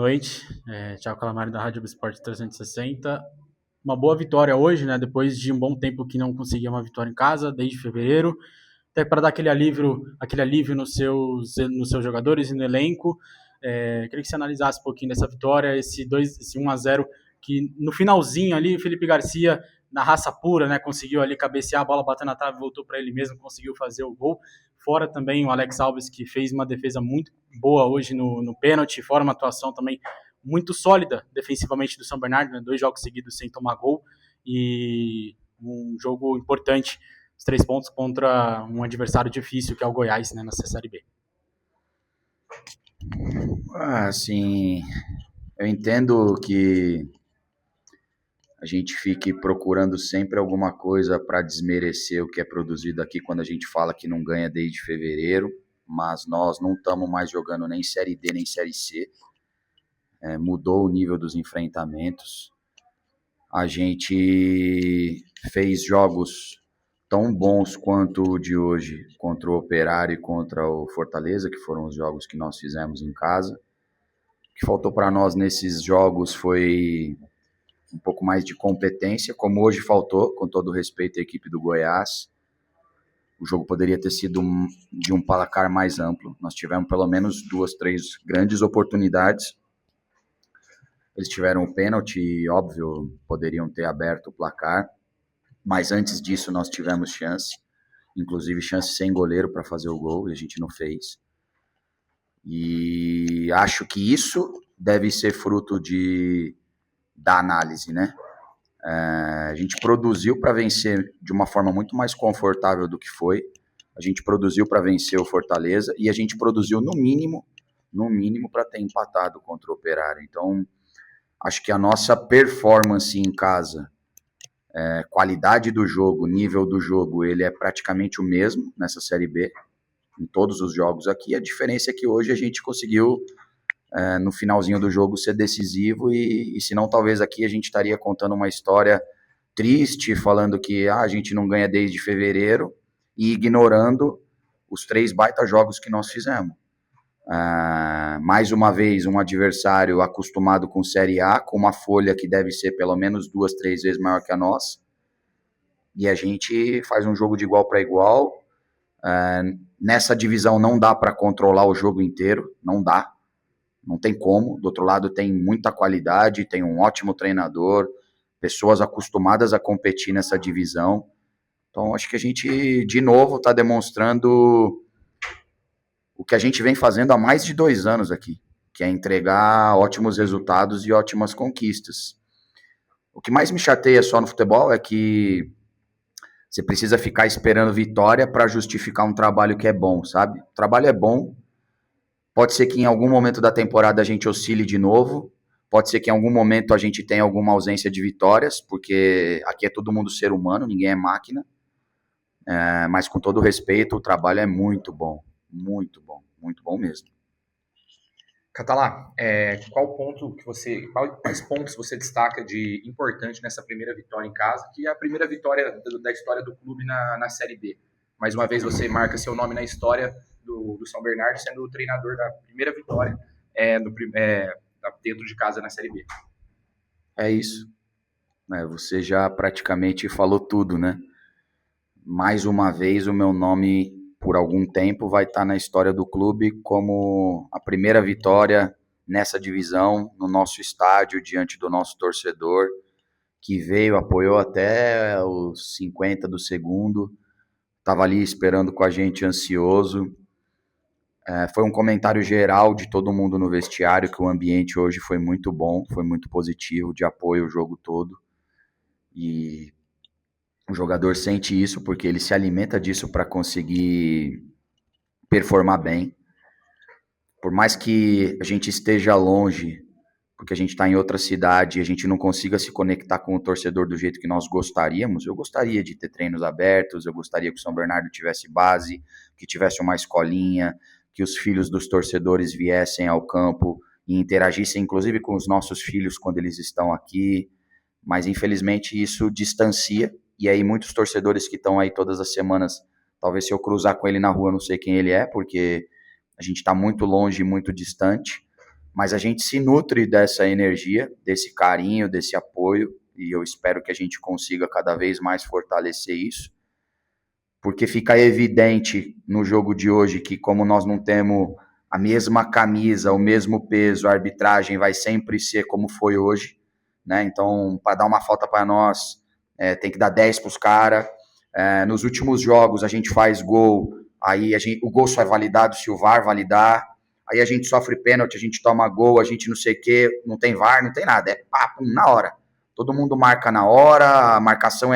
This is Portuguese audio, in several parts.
Noite, Thiago Calamari da Rádio Esporte 360. Uma boa vitória hoje, né? Depois de um bom tempo que não conseguia uma vitória em casa, desde fevereiro, até para dar aquele alívio nos seus jogadores e no elenco. Queria que você analisasse um pouquinho dessa vitória, esse 1-0, que no finalzinho ali, o Felipe Garcia, na raça pura, né? Conseguiu ali cabecear, a bola bateu na trave, voltou para ele mesmo, conseguiu fazer o gol. Fora também o Alex Alves, que fez uma defesa muito boa hoje no pênalti, fora uma atuação também muito sólida defensivamente do São Bernardo, né? 2 jogos seguidos sem tomar gol e um jogo importante, os 3 pontos contra um adversário difícil que é o Goiás, né, nessa Série B. Assim, eu entendo que a gente fique procurando sempre alguma coisa para desmerecer o que é produzido aqui quando a gente fala que não ganha desde fevereiro, mas nós não estamos mais jogando nem Série D nem Série C. Mudou o nível dos enfrentamentos. A gente fez jogos tão bons quanto o de hoje contra o Operário e contra o Fortaleza, que foram os jogos que nós fizemos em casa. O que faltou para nós nesses jogos foi um pouco mais de competência, como hoje faltou, com todo o respeito à equipe do Goiás. O jogo poderia ter sido de um placar mais amplo. Nós tivemos pelo menos 2, 3 grandes oportunidades. Eles tiveram o pênalti, óbvio, poderiam ter aberto o placar, mas antes disso nós tivemos chance, inclusive chance sem goleiro para fazer o gol, e a gente não fez. E acho que isso deve ser fruto da análise, né? A gente produziu para vencer de uma forma muito mais confortável do que foi. A gente produziu para vencer o Fortaleza e a gente produziu no mínimo para ter empatado contra o Operário. Então, acho que a nossa performance em casa, qualidade do jogo, nível do jogo, ele é praticamente o mesmo nessa Série B, em todos os jogos aqui. A diferença é que hoje a gente conseguiu, no finalzinho do jogo, ser decisivo e senão talvez aqui a gente estaria contando uma história triste, falando que a gente não ganha desde fevereiro e ignorando os 3 baita jogos que nós fizemos. Mais uma vez, um adversário acostumado com Série A, com uma folha que deve ser pelo menos 2, 3 vezes maior que a nossa, e a gente faz um jogo de igual para igual. Nessa divisão não dá para controlar o jogo inteiro, não dá, não tem como. Do outro lado tem muita qualidade, tem um ótimo treinador, pessoas acostumadas a competir nessa divisão. Então acho que a gente de novo está demonstrando o que a gente vem fazendo há mais de 2 anos aqui, que é entregar ótimos resultados e ótimas conquistas. O que mais me chateia só no futebol é que você precisa ficar esperando vitória para justificar um trabalho que é bom, sabe? O trabalho é bom, pode ser que em algum momento da temporada a gente oscile de novo, pode ser que em algum momento a gente tenha alguma ausência de vitórias, porque aqui é todo mundo ser humano, ninguém é máquina, mas com todo respeito, o trabalho é muito bom mesmo. Catalá, quais pontos você destaca de importante nessa primeira vitória em casa, que é a primeira vitória da história do clube na Série B? Mais uma vez você marca seu nome na história do São Bernardo, sendo o treinador da primeira vitória dentro de casa na Série B. É isso. Você já praticamente falou tudo, né? Mais uma vez o meu nome, por algum tempo, vai estar na história do clube como a primeira vitória nessa divisão, no nosso estádio, diante do nosso torcedor, que veio, apoiou até os 50 do segundo, estava ali esperando com a gente, ansioso. Foi um comentário geral de todo mundo no vestiário, que o ambiente hoje foi muito bom, foi muito positivo, de apoio o jogo todo. E o jogador sente isso porque ele se alimenta disso para conseguir performar bem. Por mais que a gente esteja longe, porque a gente está em outra cidade e a gente não consiga se conectar com o torcedor do jeito que nós gostaríamos, eu gostaria de ter treinos abertos, eu gostaria que o São Bernardo tivesse base, que tivesse uma escolinha, que os filhos dos torcedores viessem ao campo e interagissem, inclusive, com os nossos filhos quando eles estão aqui, mas infelizmente isso distancia. E aí muitos torcedores que estão aí todas as semanas, talvez se eu cruzar com ele na rua, eu não sei quem ele é, porque a gente está muito longe e muito distante. mas a gente se nutre dessa energia, desse carinho, desse apoio, e eu espero que a gente consiga cada vez mais fortalecer isso, porque fica evidente no jogo de hoje que, como nós não temos a mesma camisa, o mesmo peso, a arbitragem vai sempre ser como foi hoje, né? Então, para dar uma falta para nós, tem que dar 10 para os caras. Nos últimos jogos, a gente faz gol, aí o gol só é validado se o VAR validar, aí a gente sofre pênalti, a gente toma gol, a gente não sei o quê, não tem VAR, não tem nada, é papo na hora. Todo mundo marca na hora, a marcação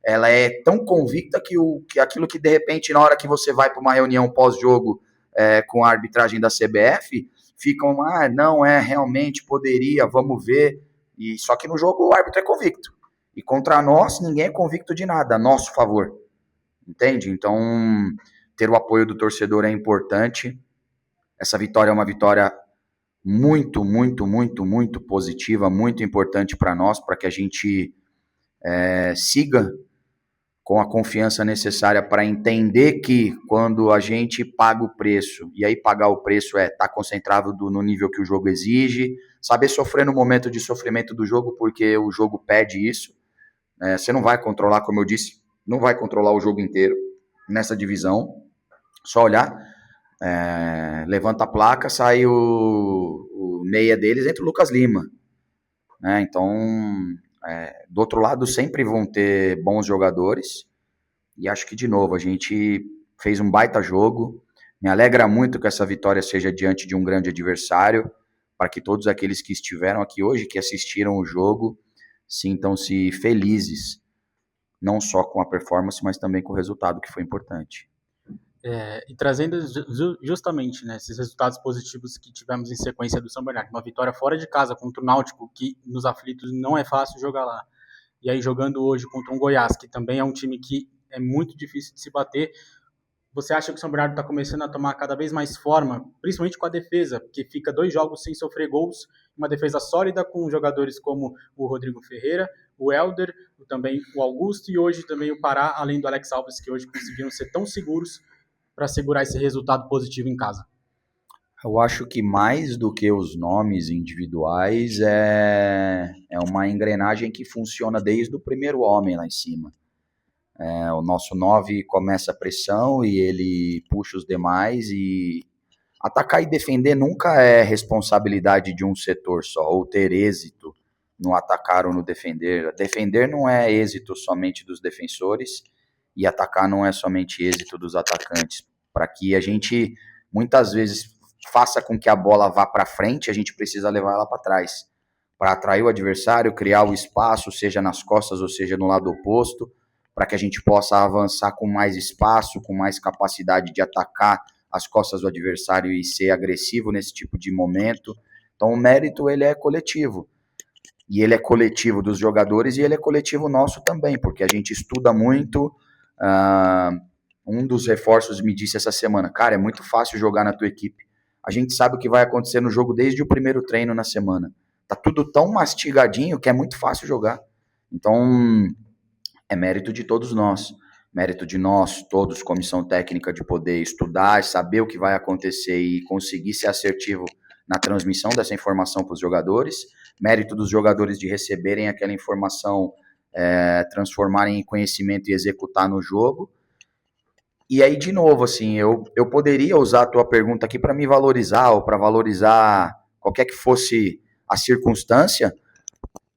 ela é tão convicta que aquilo que, de repente, na hora que você vai para uma reunião pós-jogo com a arbitragem da CBF, ficam, não, realmente, poderia, vamos ver. E só que no jogo o árbitro é convicto. E contra nós, ninguém é convicto de nada, a nosso favor. Entende? Então, ter o apoio do torcedor é importante. Essa vitória é uma vitória muito, muito, muito, muito positiva, muito importante para nós, para que a gente siga com a confiança necessária para entender que quando a gente paga o preço, e aí pagar o preço estar concentrado no nível que o jogo exige, saber sofrer no momento de sofrimento do jogo, porque o jogo pede isso. Você não vai controlar, como eu disse, não vai controlar o jogo inteiro nessa divisão. Só olhar, levanta a placa, sai o meia deles, entra o Lucas Lima. Então, do outro lado sempre vão ter bons jogadores, e acho que, de novo, a gente fez um baita jogo. Me alegra muito que essa vitória seja diante de um grande adversário, para que todos aqueles que estiveram aqui hoje, que assistiram o jogo, sintam-se felizes, não só com a performance, mas também com o resultado, que foi importante. E trazendo justamente, né, esses resultados positivos que tivemos em sequência do São Bernardo, uma vitória fora de casa contra o Náutico, que nos aflitos não é fácil jogar lá, e aí jogando hoje contra um Goiás, que também é um time que é muito difícil de se bater. Você acha que o São Bernardo está começando a tomar cada vez mais forma, principalmente com a defesa, porque fica 2 jogos sem sofrer gols, uma defesa sólida com jogadores como o Rodrigo Ferreira, o Helder, também o Augusto e hoje também o Pará, além do Alex Alves, que hoje conseguiram ser tão seguros para segurar esse resultado positivo em casa? Eu acho que mais do que os nomes individuais é uma engrenagem que funciona desde o primeiro homem lá em cima. O nosso 9 começa a pressão e ele puxa os demais, e atacar e defender nunca é responsabilidade de um setor só, ou ter êxito no atacar ou no defender. Defender não é êxito somente dos defensores, e atacar não é somente êxito dos atacantes. Para que a gente, muitas vezes, faça com que a bola vá para frente, a gente precisa levar ela para trás, para atrair o adversário, criar o espaço, seja nas costas ou seja no lado oposto, para que a gente possa avançar com mais espaço, com mais capacidade de atacar as costas do adversário e ser agressivo nesse tipo de momento. Então o mérito, ele é coletivo. E ele é coletivo dos jogadores e ele é coletivo nosso também, porque a gente estuda muito. Um dos reforços me disse essa semana, cara, é muito fácil jogar na tua equipe. A gente sabe o que vai acontecer no jogo desde o primeiro treino na semana. Tá tudo tão mastigadinho que é muito fácil jogar. Então, é mérito de todos nós. Mérito de nós, todos, comissão técnica, de poder estudar, saber o que vai acontecer e conseguir ser assertivo na transmissão dessa informação para os jogadores. Mérito dos jogadores de receberem aquela informação, transformarem em conhecimento e executar no jogo. E aí, de novo, assim, eu poderia usar a tua pergunta aqui para me valorizar ou para valorizar qualquer que fosse a circunstância,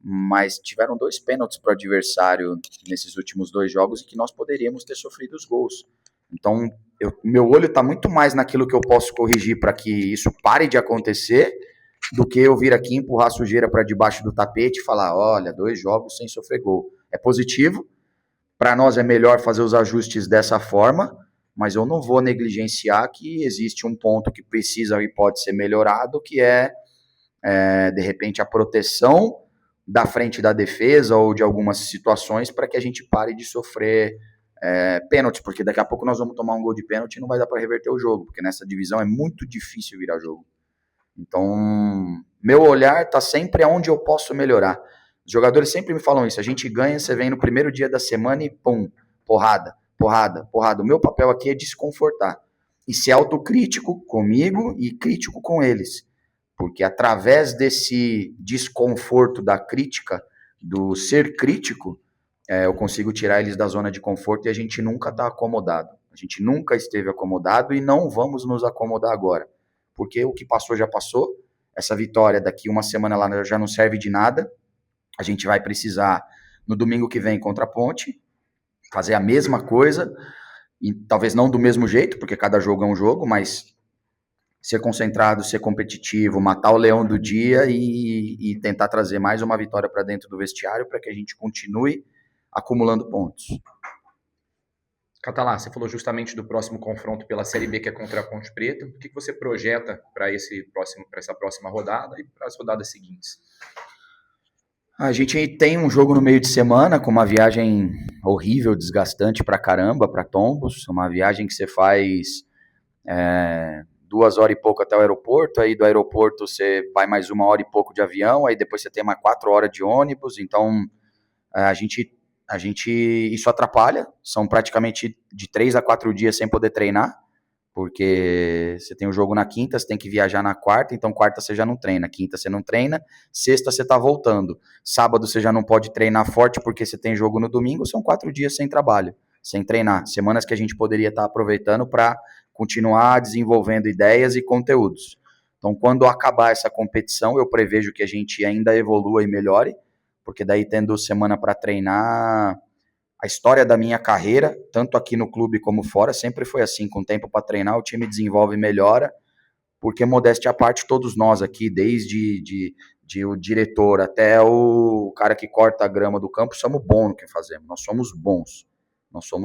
mas tiveram 2 pênaltis para o adversário nesses últimos 2 jogos e que nós poderíamos ter sofrido os gols. Então, meu olho está muito mais naquilo que eu posso corrigir para que isso pare de acontecer, do que eu vir aqui empurrar a sujeira para debaixo do tapete e falar, olha, 2 jogos sem sofrer gol. É positivo, para nós é melhor fazer os ajustes dessa forma, mas eu não vou negligenciar que existe um ponto que precisa e pode ser melhorado, que de repente, a proteção da frente da defesa ou de algumas situações para que a gente pare de sofrer pênaltis, porque daqui a pouco nós vamos tomar um gol de pênalti e não vai dar para reverter o jogo, porque nessa divisão é muito difícil virar jogo. Então, meu olhar está sempre aonde eu posso melhorar. Os jogadores sempre me falam isso, a gente ganha, você vem no primeiro dia da semana e pum, porrada, porrada, porrada. O meu papel aqui é desconfortar e ser autocrítico comigo e crítico com eles, porque através desse desconforto da crítica, do ser crítico, eu consigo tirar eles da zona de conforto e a gente nunca está acomodado. A gente nunca esteve acomodado e não vamos nos acomodar agora, porque o que passou já passou. Essa vitória daqui uma semana lá já não serve de nada. A gente vai precisar, no domingo que vem contra a Ponte, fazer a mesma coisa, e talvez não do mesmo jeito, porque cada jogo é um jogo, mas ser concentrado, ser competitivo, matar o leão do dia e tentar trazer mais uma vitória para dentro do vestiário para que a gente continue acumulando pontos. Catalá, você falou justamente do próximo confronto pela Série B, que é contra a Ponte Preta. O que você projeta para essa próxima rodada e para as rodadas seguintes? A gente tem um jogo no meio de semana com uma viagem horrível, desgastante pra caramba, para Tombos, uma viagem que você faz 2 horas e pouco até o aeroporto, aí do aeroporto você vai mais 1 hora e pouco de avião, aí depois você tem mais 4 horas de ônibus, então isso atrapalha, são praticamente de 3 a 4 dias sem poder treinar, porque você tem o jogo na quinta, você tem que viajar na quarta, então quarta você já não treina, quinta você não treina, sexta você tá voltando, sábado você já não pode treinar forte porque você tem jogo no domingo, são 4 dias sem trabalho, sem treinar, semanas que a gente poderia estar aproveitando para continuar desenvolvendo ideias e conteúdos. Então, quando acabar essa competição, eu prevejo que a gente ainda evolua e melhore, porque daí tendo semana para treinar, a história da minha carreira, tanto aqui no clube como fora, sempre foi assim, com tempo para treinar, o time desenvolve e melhora, porque modéstia à parte, todos nós aqui, desde o diretor até o cara que corta a grama do campo, somos bons no que fazemos, nós somos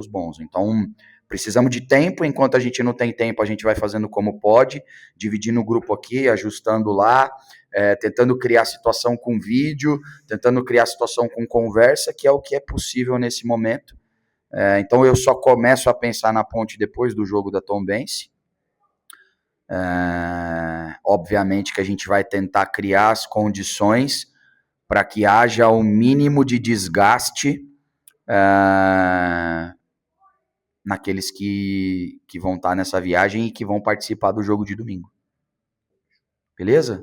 bons, então precisamos de tempo, enquanto a gente não tem tempo, a gente vai fazendo como pode, dividindo o grupo aqui, ajustando lá, tentando criar situação com vídeo, tentando criar situação com conversa, que é o que é possível nesse momento. Então eu só começo a pensar na Ponte depois do jogo da Tombense. Obviamente que a gente vai tentar criar as condições para que haja o mínimo de desgaste naqueles que vão estar nessa viagem e que vão participar do jogo de domingo. Beleza?